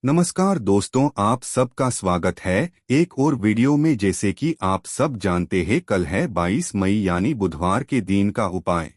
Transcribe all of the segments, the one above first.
नमस्कार दोस्तों, आप सबका स्वागत है एक और वीडियो में। जैसे कि आप सब जानते हैं, कल है 22 मई यानी बुधवार के दिन का उपाय।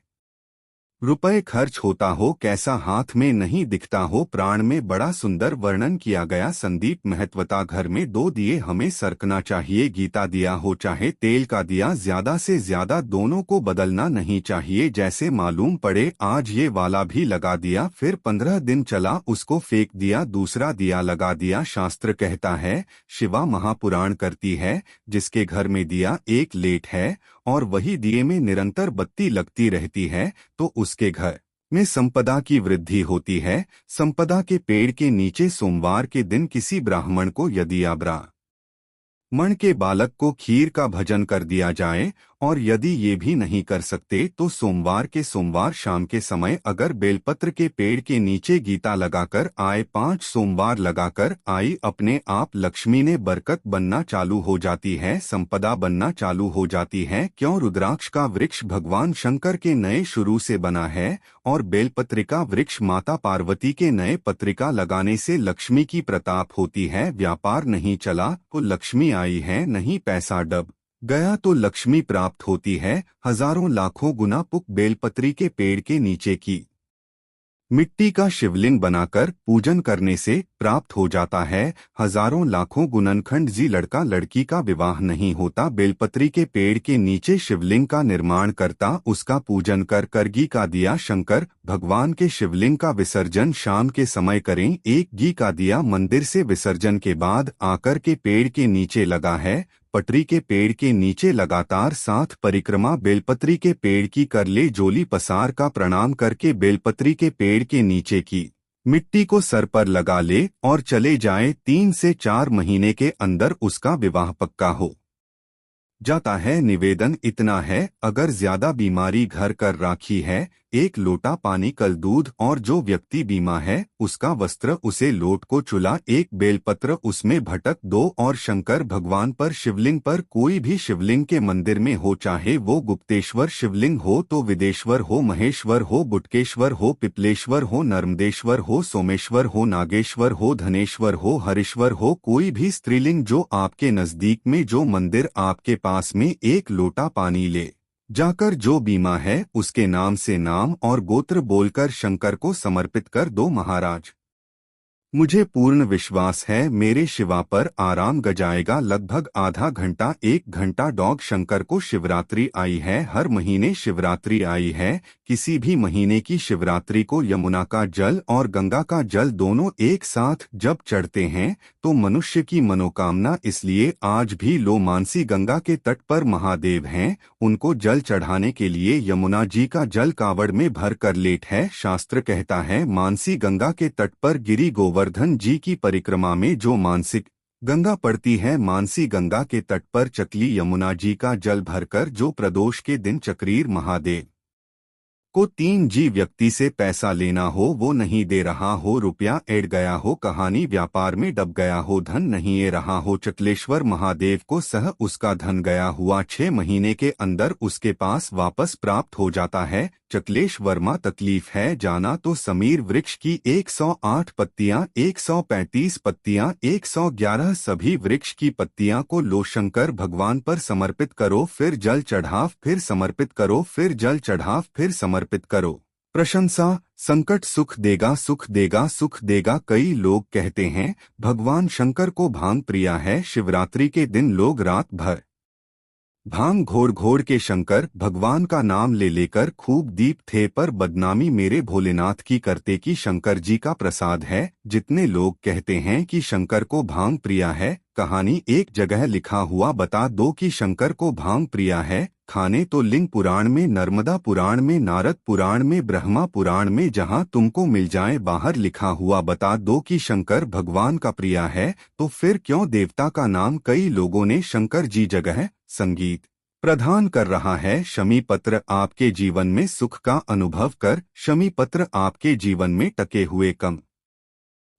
रुपए खर्च होता हो, कैसा हाथ में नहीं दिखता हो, प्राण में बड़ा सुंदर वर्णन किया गया। संदीप महत्वता घर में 2 दिए हमें सरकना चाहिए। गीता दिया हो चाहे तेल का दिया, ज्यादा से ज्यादा दोनों को बदलना नहीं चाहिए। जैसे मालूम पड़े आज ये वाला भी लगा दिया, फिर 15 दिन चला उसको फेंक दिया, दूसरा दिया लगा दिया। शास्त्र कहता है, शिवा महापुराण करती है, जिसके घर में दिया एक लेट है और वही दिए में निरंतर बत्ती लगती रहती है तो उसके घर में संपदा की वृद्धि होती है। संपदा के पेड़ के नीचे सोमवार के दिन किसी ब्राह्मण को यदि मन के बालक को खीर का भजन कर दिया जाए, और यदि ये भी नहीं कर सकते तो सोमवार शाम के समय अगर बेलपत्र के पेड़ के नीचे गीता लगाकर आए, 5 सोमवार लगाकर आई, अपने आप लक्ष्मी ने बरकत बनना चालू हो जाती है, संपदा बनना चालू हो जाती है। क्यों? रुद्राक्ष का वृक्ष भगवान शंकर के नए शुरू से बना है और बेलपत्रिका वृक्ष माता पार्वती के नए पत्रिका लगाने से लक्ष्मी की प्रताप होती है। व्यापार नहीं चला तो लक्ष्मी आई है, नहीं पैसा डब गया तो लक्ष्मी प्राप्त होती है। हजारों लाखों गुना पुक बेलपत्री के पेड़ के नीचे की मिट्टी का शिवलिंग बनाकर पूजन करने से प्राप्त हो जाता है। हजारों लाखों गुणनखंड जी लड़का लड़की का विवाह नहीं होता, बेलपत्री के पेड़ के नीचे शिवलिंग का निर्माण करता, उसका पूजन कर करगी का दिया शंकर भगवान के शिवलिंग का विसर्जन शाम के समय करें। एक घी का दिया मंदिर से विसर्जन के बाद आकर के पेड़ के नीचे लगा है। पटरी के पेड़ के नीचे लगातार 7 परिक्रमा बेलपत्री के पेड़ की कर ले। जोली पसार का प्रणाम करके बेलपत्री के पेड़ के नीचे की मिट्टी को सर पर लगा ले और चले जाए। 3 से 4 महीने के अंदर उसका विवाह पक्का हो जाता है। निवेदन इतना है, अगर ज्यादा बीमारी घर कर राखी है, 1 लोटा पानी कल दूध, और जो व्यक्ति बीमा है उसका वस्त्र उसे लोट को चुला, 1 बेलपत्र उसमें भटक दो। और शंकर भगवान पर शिवलिंग पर कोई भी शिवलिंग के मंदिर में हो, चाहे वो गुप्तेश्वर शिवलिंग हो तो विदेश्वर हो, महेश्वर हो, बुटकेश्वर हो, पिपलेश्वर हो, नर्मदेश्वर हो, सोमेश्वर हो, नागेश्वर हो, धनेश्वर हो, हरीश्वर हो, कोई भी स्त्रीलिंग जो आपके नजदीक में जो मंदिर आपके पास में 1 लोटा पानी ले जाकर जो बीमा है उसके नाम से नाम और गोत्र बोलकर शंकर को समर्पित कर दो। महाराज, मुझे पूर्ण विश्वास है मेरे शिवा पर आराम गजाएगा। लगभग आधा घंटा 1 घंटा डॉग शंकर को शिवरात्रि आई है, हर महीने शिवरात्रि आई है। किसी भी महीने की शिवरात्रि को यमुना का जल और गंगा का जल दोनों एक साथ जब चढ़ते हैं तो मनुष्य की मनोकामना, इसलिए आज भी लो मानसी गंगा के तट पर महादेव हैं, उनको जल चढ़ाने के लिए यमुना जी का जल कावड़ में भर कर लेट है। शास्त्र कहता है, मानसी गंगा के तट पर गिरी गोवर्धन जी की परिक्रमा में जो मानसिक गंगा पड़ती है, मानसी गंगा के तट पर चकली यमुना जी का जल भरकर जो प्रदोष के दिन चक्रीर महादेव को 3 जी व्यक्ति से पैसा लेना हो, वो नहीं दे रहा हो, रुपया एड़ गया हो, कहानी व्यापार में डब गया हो, धन नहीं ए रहा हो, चकलेश्वर महादेव को सह उसका धन गया हुआ 6 महीने के अंदर उसके पास वापस प्राप्त हो जाता है। चकलेश वर्मा तकलीफ है जाना तो समीर वृक्ष की 108 पत्तियां, 135 पत्तियां, 111 सभी वृक्ष की पत्तियां को लो शंकर भगवान पर समर्पित करो, फिर जल चढ़ाव, फिर समर्पित करो, फिर जल चढ़ाव, फिर समर्पित करो। प्रशंसा, संकट सुख देगा, सुख देगा, सुख देगा। कई लोग कहते हैं भगवान शंकर को भांग प्रिया है, शिवरात्रि के दिन लोग रात भर भांग घोड़ घोड़ के शंकर भगवान का नाम ले लेकर खूब दीप थे, पर बदनामी मेरे भोलेनाथ की करते कि शंकर जी का प्रसाद है। जितने लोग कहते हैं कि शंकर को भांग प्रिया है, कहानी एक जगह लिखा हुआ बता दो कि शंकर को भांग प्रिया है। खाने तो लिंग पुराण में, नर्मदा पुराण में, नारद पुराण में, ब्रह्मा पुराण में, जहां तुमको मिल जाए बाहर लिखा हुआ बता दो कि शंकर भगवान का प्रिया है, तो फिर क्यों देवता का नाम कई लोगों ने शंकर जी जगह संगीत प्रदान कर रहा है। शमी पत्र आपके जीवन में सुख का अनुभव कर, शमी पत्र आपके जीवन में टके हुए कम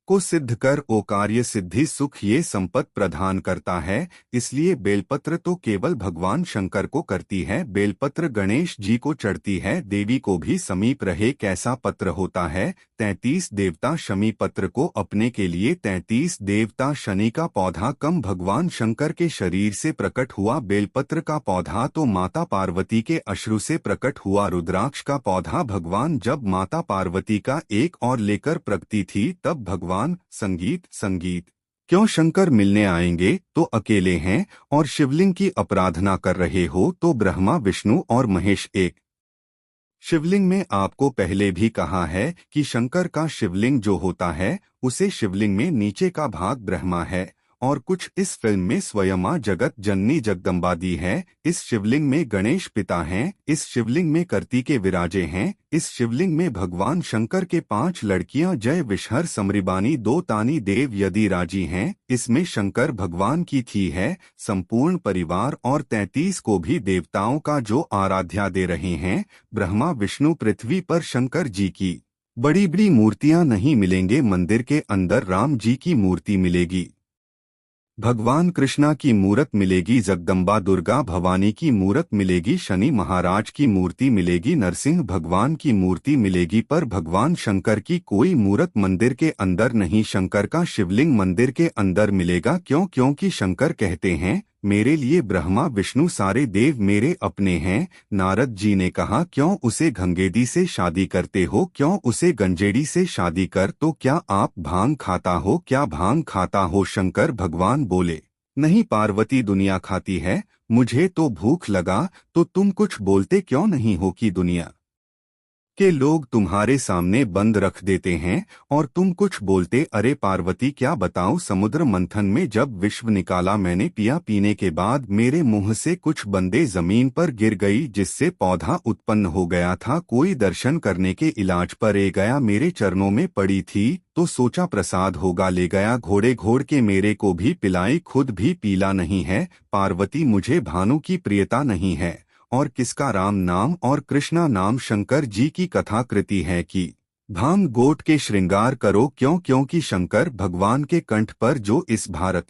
को सिद्ध कर ओ कार्य सिद्धि सुख ये संपत प्रदान करता है। इसलिए बेलपत्र तो केवल भगवान शंकर को करती है। बेलपत्र गणेश जी को चढ़ती है, देवी को भी समीप रहे। कैसा पत्र होता है? 33 देवता शमी पत्र को अपने के लिए 33 देवता शनि का पौधा कम भगवान शंकर के शरीर से प्रकट हुआ। बेलपत्र का पौधा तो माता पार्वती के अश्रु से प्रकट हुआ। रुद्राक्ष का पौधा भगवान जब माता पार्वती का एक और लेकर प्रगति थी तब भगवान संगीत क्यों शंकर मिलने आएंगे तो अकेले हैं, और शिवलिंग की आराधना कर रहे हो तो ब्रह्मा विष्णु और महेश एक शिवलिंग में। आपको पहले भी कहा है कि शंकर का शिवलिंग जो होता है उसे शिवलिंग में नीचे का भाग ब्रह्मा है, और कुछ इस फिल्म में स्वयं मां जगत जननी जगदम्बा दी है। इस शिवलिंग में गणेश पिता हैं, इस शिवलिंग में कार्तिकेय विराजे हैं, इस शिवलिंग में भगवान शंकर के 5 लड़कियां जय विषहर समरिबानी 2 तानी देव यदि राजी हैं। इसमें शंकर भगवान की थी है संपूर्ण परिवार और 33 को भी देवताओं का जो आराध्या दे रहे हैं। ब्रह्मा विष्णु पृथ्वी पर शंकर जी की बड़ी बड़ी मूर्तियां नहीं मिलेंगे। मंदिर के अंदर राम जी की मूर्ति मिलेगी, भगवान कृष्णा की मूर्त मिलेगी, जगदम्बा दुर्गा भवानी की मूर्त मिलेगी, शनि महाराज की मूर्ति मिलेगी, नरसिंह भगवान की मूर्ति मिलेगी, पर भगवान शंकर की कोई मूर्त मंदिर के अंदर नहीं। शंकर का शिवलिंग मंदिर के अंदर मिलेगा। क्यों? क्योंकि शंकर कहते हैं मेरे लिए ब्रह्मा विष्णु सारे देव मेरे अपने हैं। नारद जी ने कहा क्यों उसे गंगेडी से शादी करते हो, क्यों उसे गंजेड़ी से शादी कर, तो क्या आप भांग खाता हो, क्या भांग खाता हो? शंकर भगवान बोले नहीं, पार्वती दुनिया खाती है, मुझे तो भूख लगा, तो तुम कुछ बोलते क्यों नहीं हो कि दुनिया के लोग तुम्हारे सामने बंद रख देते हैं और तुम कुछ बोलते। अरे पार्वती क्या बताऊं, समुद्र मंथन में जब विश्व निकाला मैंने पिया, पीने के बाद मेरे मुंह से कुछ बंदे जमीन पर गिर गई जिससे पौधा उत्पन्न हो गया था। कोई दर्शन करने के इलाज पर ए गया, मेरे चरणों में पड़ी थी तो सोचा प्रसाद होगा, ले गया घोड़े घोड़ के मेरे को भी पिलाई, खुद भी पीला नहीं है। पार्वती मुझे भानु की प्रियता नहीं है, और किसका राम नाम और कृष्णा नाम। शंकर जी की कथा कृति है कि भांग गोट के श्रृंगार करो, क्यों? क्योंकि शंकर भगवान के कंठ पर जो इस भारत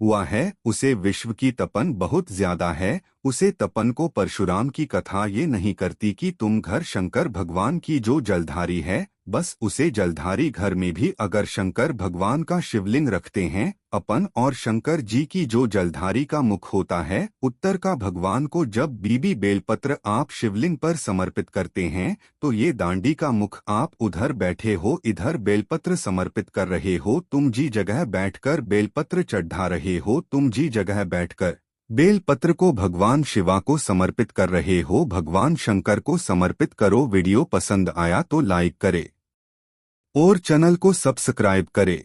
हुआ है उसे विश्व की तपन बहुत ज्यादा है। उसे तपन को परशुराम की कथा ये नहीं करती कि तुम घर शंकर भगवान की जो जलधारी है, बस उसे जलधारी घर में भी अगर शंकर भगवान का शिवलिंग रखते हैं अपन, और शंकर जी की जो जलधारी का मुख होता है उत्तर का, भगवान को जब बीबी बेलपत्र आप शिवलिंग पर समर्पित करते हैं तो ये दांडी का मुख, आप उधर बैठे हो इधर बेलपत्र समर्पित कर रहे हो, तुम जी जगह बैठकर बेलपत्र चढ़ा रहे हो, तुम जी जगह बैठकर बेलपत्र को भगवान शिवा को समर्पित कर रहे हो, भगवान शंकर को समर्पित करो। वीडियो पसंद आया तो लाइक करे और चैनल को सब्सक्राइब करे।